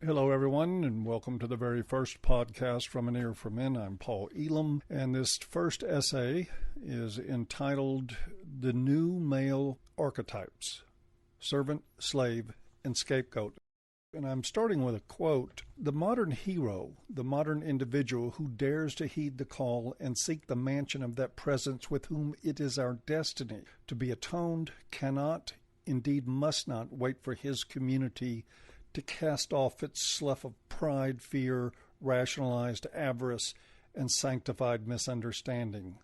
Hello, everyone, and welcome to the very first podcast from An Ear for Men. I'm Paul Elam, and this first essay is entitled The New Male Archetypes, Servant, Slave, and Scapegoat. And I'm starting with a quote. The modern hero, the modern individual who dares to heed the call and seek the mansion of that presence with whom it is our destiny to be atoned, cannot, indeed must not, wait for his community to cast off its slough of pride, fear, rationalized avarice, and sanctified misunderstanding.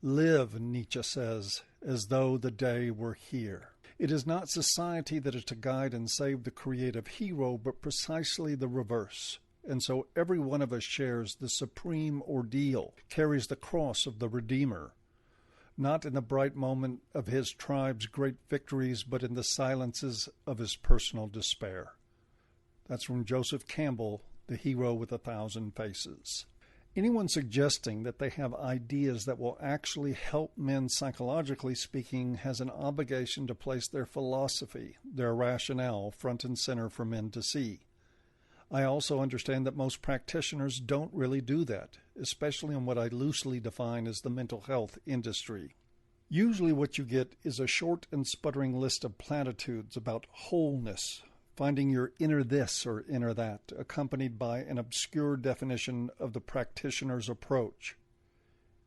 Live, Nietzsche says, as though the day were here. It is not society that is to guide and save the creative hero, but precisely the reverse. And so every one of us shares the supreme ordeal, carries the cross of the Redeemer, not in the bright moment of his tribe's great victories, but in the silences of his personal despair. That's from Joseph Campbell, The Hero with 1,000 Faces. Anyone suggesting that they have ideas that will actually help men psychologically speaking has an obligation to place their philosophy, their rationale, front and center for men to see. I also understand that most practitioners don't really do that, especially in what I loosely define as the mental health industry. Usually what you get is a short and sputtering list of platitudes about wholeness, finding your inner this or inner that, accompanied by an obscure definition of the practitioner's approach.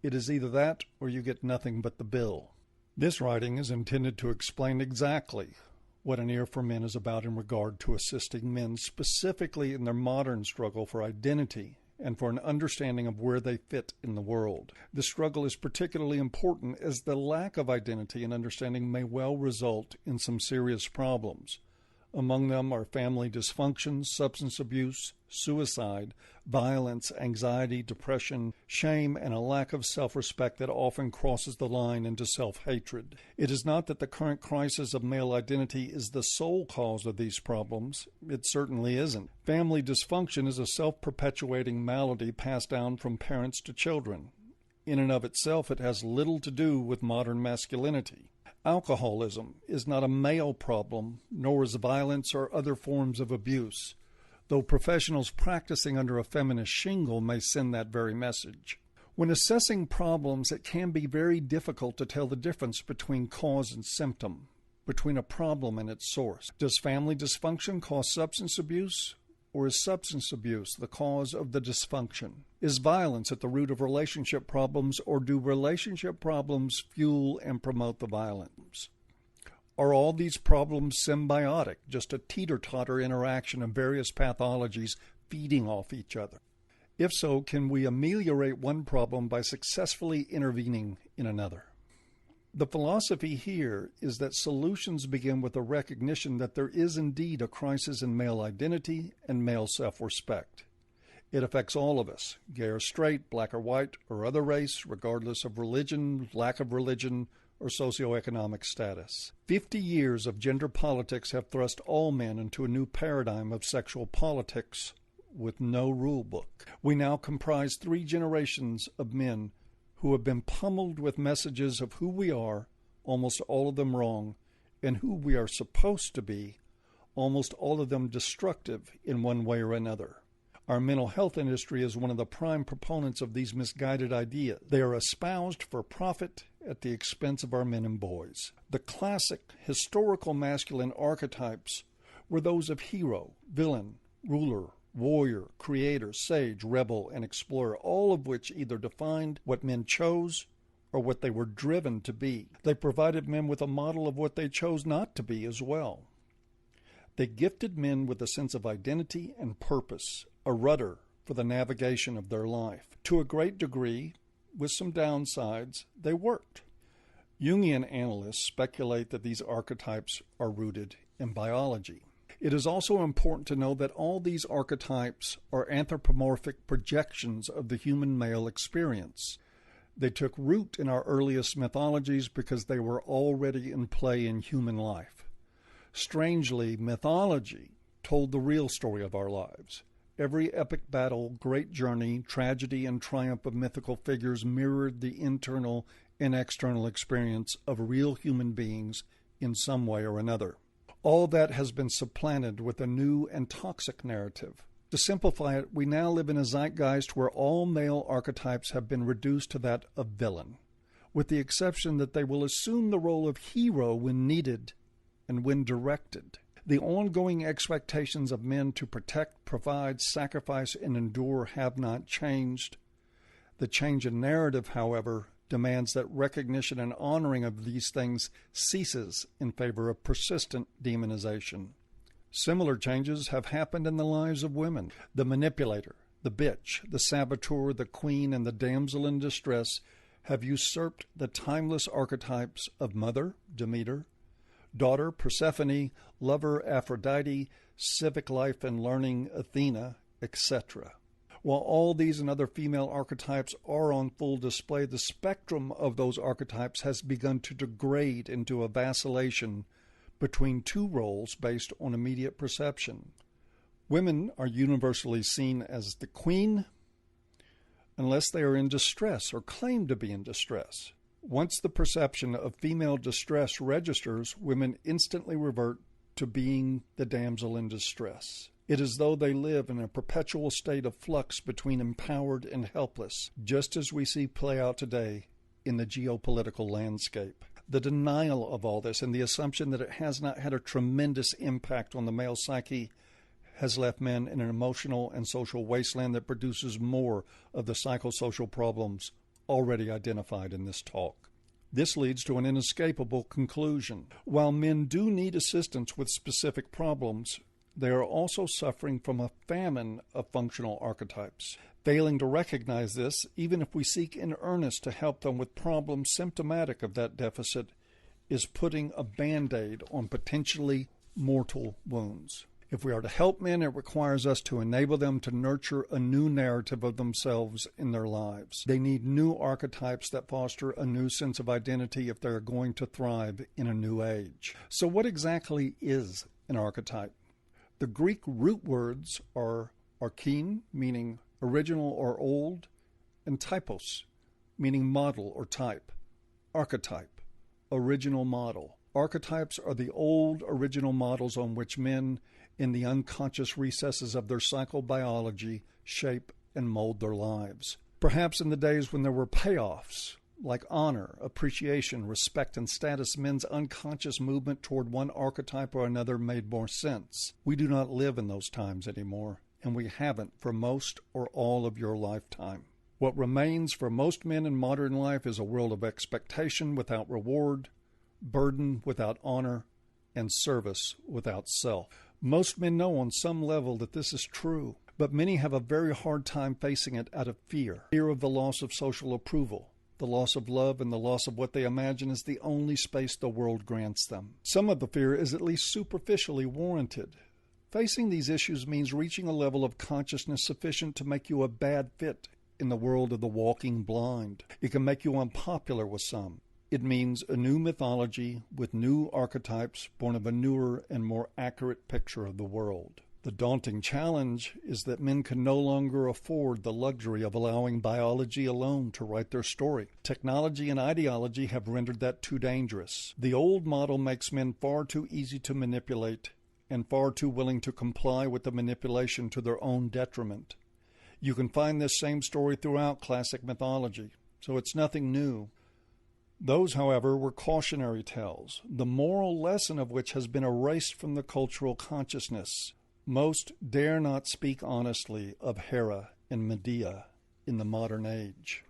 It is either that or you get nothing but the bill. This writing is intended to explain exactly what An Ear for Men is about in regard to assisting men specifically in their modern struggle for identity and for an understanding of where they fit in the world. The struggle is particularly important as the lack of identity and understanding may well result in some serious problems. Among them are family dysfunction, substance abuse, suicide, violence, anxiety, depression, shame, and a lack of self-respect that often crosses the line into self-hatred. It is not that the current crisis of male identity is the sole cause of these problems. It certainly isn't. Family dysfunction is a self-perpetuating malady passed down from parents to children. In and of itself, it has little to do with modern masculinity. Alcoholism is not a male problem, nor is violence or other forms of abuse, though professionals practicing under a feminist shingle may send that very message. When assessing problems, it can be very difficult to tell the difference between cause and symptom, between a problem and its source. Does family dysfunction cause substance abuse? Or is substance abuse the cause of the dysfunction? Is violence at the root of relationship problems, or do relationship problems fuel and promote the violence? Are all these problems symbiotic, just a teeter-totter interaction of various pathologies feeding off each other? If so, can we ameliorate one problem by successfully intervening in another? The philosophy here is that solutions begin with a recognition that there is indeed a crisis in male identity and male self-respect. It affects all of us, gay or straight, black or white, or other race, regardless of religion, lack of religion, or socioeconomic status. 50 years of gender politics have thrust all men into a new paradigm of sexual politics with no rule book. We now comprise 3 generations of men who have been pummeled with messages of who we are, almost all of them wrong, and who we are supposed to be, almost all of them destructive in one way or another. Our mental health industry is one of the prime proponents of these misguided ideas. They are espoused for profit at the expense of our men and boys. The classic historical masculine archetypes were those of hero, villain, ruler, warrior, creator, sage, rebel, and explorer, all of which either defined what men chose or what they were driven to be. They provided men with a model of what they chose not to be as well. They gifted men with a sense of identity and purpose, a rudder for the navigation of their life. To a great degree, with some downsides, they worked. Jungian analysts speculate that these archetypes are rooted in biology. It is also important to know that all these archetypes are anthropomorphic projections of the human male experience. They took root in our earliest mythologies because they were already in play in human life. Strangely, mythology told the real story of our lives. Every epic battle, great journey, tragedy, and triumph of mythical figures mirrored the internal and external experience of real human beings in some way or another. All that has been supplanted with a new and toxic narrative. To simplify it, we now live in a zeitgeist where all male archetypes have been reduced to that of villain, with the exception that they will assume the role of hero when needed and when directed. The ongoing expectations of men to protect, provide, sacrifice, and endure have not changed. The change in narrative, however, demands that recognition and honoring of these things ceases in favor of persistent demonization. Similar changes have happened in the lives of women. The manipulator, the bitch, the saboteur, the queen, and the damsel in distress have usurped the timeless archetypes of mother, Demeter, daughter, Persephone, lover, Aphrodite, civic life and learning, Athena, etc. While all these and other female archetypes are on full display, the spectrum of those archetypes has begun to degrade into a vacillation between two roles based on immediate perception. Women are universally seen as the queen unless they are in distress or claim to be in distress. Once the perception of female distress registers, women instantly revert to being the damsel in distress. It is as though they live in a perpetual state of flux between empowered and helpless, just as we see play out today in the geopolitical landscape. The denial of all this and the assumption that it has not had a tremendous impact on the male psyche has left men in an emotional and social wasteland that produces more of the psychosocial problems already identified in this talk. This leads to an inescapable conclusion. While men do need assistance with specific problems, they are also suffering from a famine of functional archetypes. Failing to recognize this, even if we seek in earnest to help them with problems symptomatic of that deficit, is putting a Band-Aid on potentially mortal wounds. If we are to help men, it requires us to enable them to nurture a new narrative of themselves in their lives. They need new archetypes that foster a new sense of identity if they're going to thrive in a new age. So what exactly is an archetype? The Greek root words are archein, meaning original or old, and typos, meaning model or type. Archetype, original model. Archetypes are the old original models on which men, in the unconscious recesses of their psychobiology, shape and mold their lives. Perhaps in the days when there were payoffs, like honor, appreciation, respect, and status, men's unconscious movement toward one archetype or another made more sense. We do not live in those times anymore, and we haven't for most or all of your lifetime. What remains for most men in modern life is a world of expectation without reward, burden without honor, and service without self. Most men know on some level that this is true, but many have a very hard time facing it out of fear. Fear of the loss of social approval, the loss of love, and the loss of what they imagine is the only space the world grants them. Some of the fear is at least superficially warranted. Facing these issues means reaching a level of consciousness sufficient to make you a bad fit in the world of the walking blind. It can make you unpopular with some. It means a new mythology with new archetypes born of a newer and more accurate picture of the world. The daunting challenge is that men can no longer afford the luxury of allowing biology alone to write their story. Technology and ideology have rendered that too dangerous. The old model makes men far too easy to manipulate and far too willing to comply with the manipulation to their own detriment. You can find this same story throughout classic mythology, so it's nothing new. Those, however, were cautionary tales, the moral lesson of which has been erased from the cultural consciousness. Most dare not speak honestly of Hera and Medea in the modern age.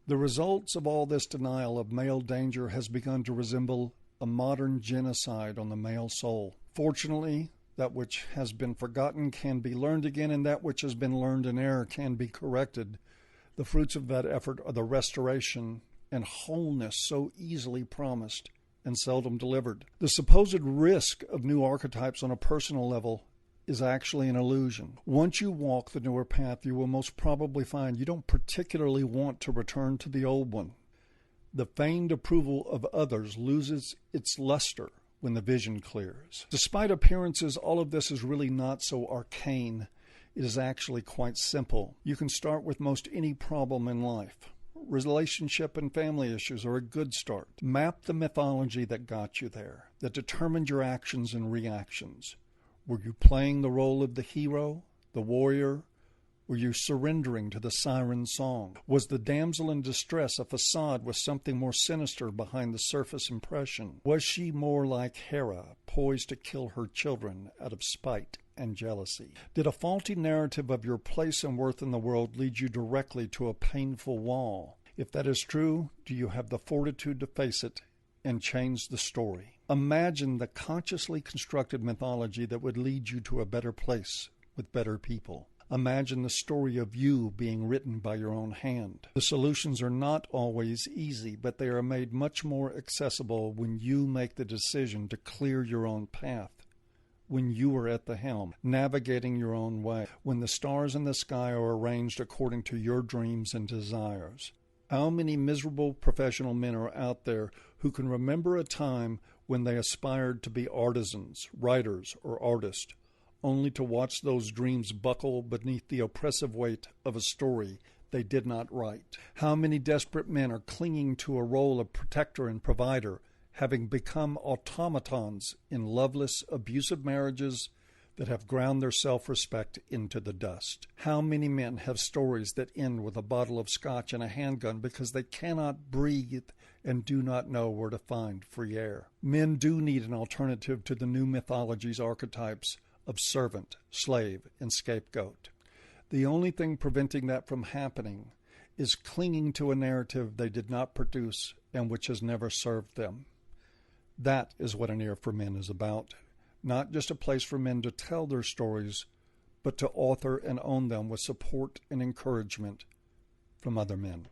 The results of all this denial of male danger has begun to resemble a modern genocide on the male soul. Fortunately, that which has been forgotten can be learned again, and that which has been learned in error can be corrected. The fruits of that effort are the restoration and wholeness so easily promised and seldom delivered. The supposed risk of new archetypes on a personal level is actually an illusion. Once you walk the newer path, you will most probably find you don't particularly want to return to the old one. The feigned approval of others loses its luster when the vision clears. Despite appearances, all of this is really not so arcane. It is actually quite simple. You can start with most any problem in life. relationship and family issues are a good start. Map the mythology that got you there, that determined your actions and reactions. Were you playing the role of the hero, the warrior? Were you surrendering to the siren song? Was the damsel in distress a facade with something more sinister behind the surface impression? Was she more like Hera, poised to kill her children out of spite and jealousy? Did a faulty narrative of your place and worth in the world lead you directly to a painful wall? If that is true, do you have the fortitude to face it and change the story? Imagine the consciously constructed mythology that would lead you to a better place with better people. Imagine the story of you being written by your own hand. The solutions are not always easy, but they are made much more accessible when you make the decision to clear your own path, when you are at the helm, navigating your own way, when the stars in the sky are arranged according to your dreams and desires. How many miserable professional men are out there who can remember a time when they aspired to be artisans, writers, or artists, only to watch those dreams buckle beneath the oppressive weight of a story they did not write? How many desperate men are clinging to a role of protector and provider, having become automatons in loveless, abusive marriages that have ground their self-respect into the dust? How many men have stories that end with a bottle of scotch and a handgun because they cannot breathe and do not know where to find free air? Men do need an alternative to the new mythology's archetypes of servant, slave, and scapegoat. The only thing preventing that from happening is clinging to a narrative they did not produce and which has never served them. That is what An Ear for Men is about. Not just a place for men to tell their stories, but to author and own them with support and encouragement from other men.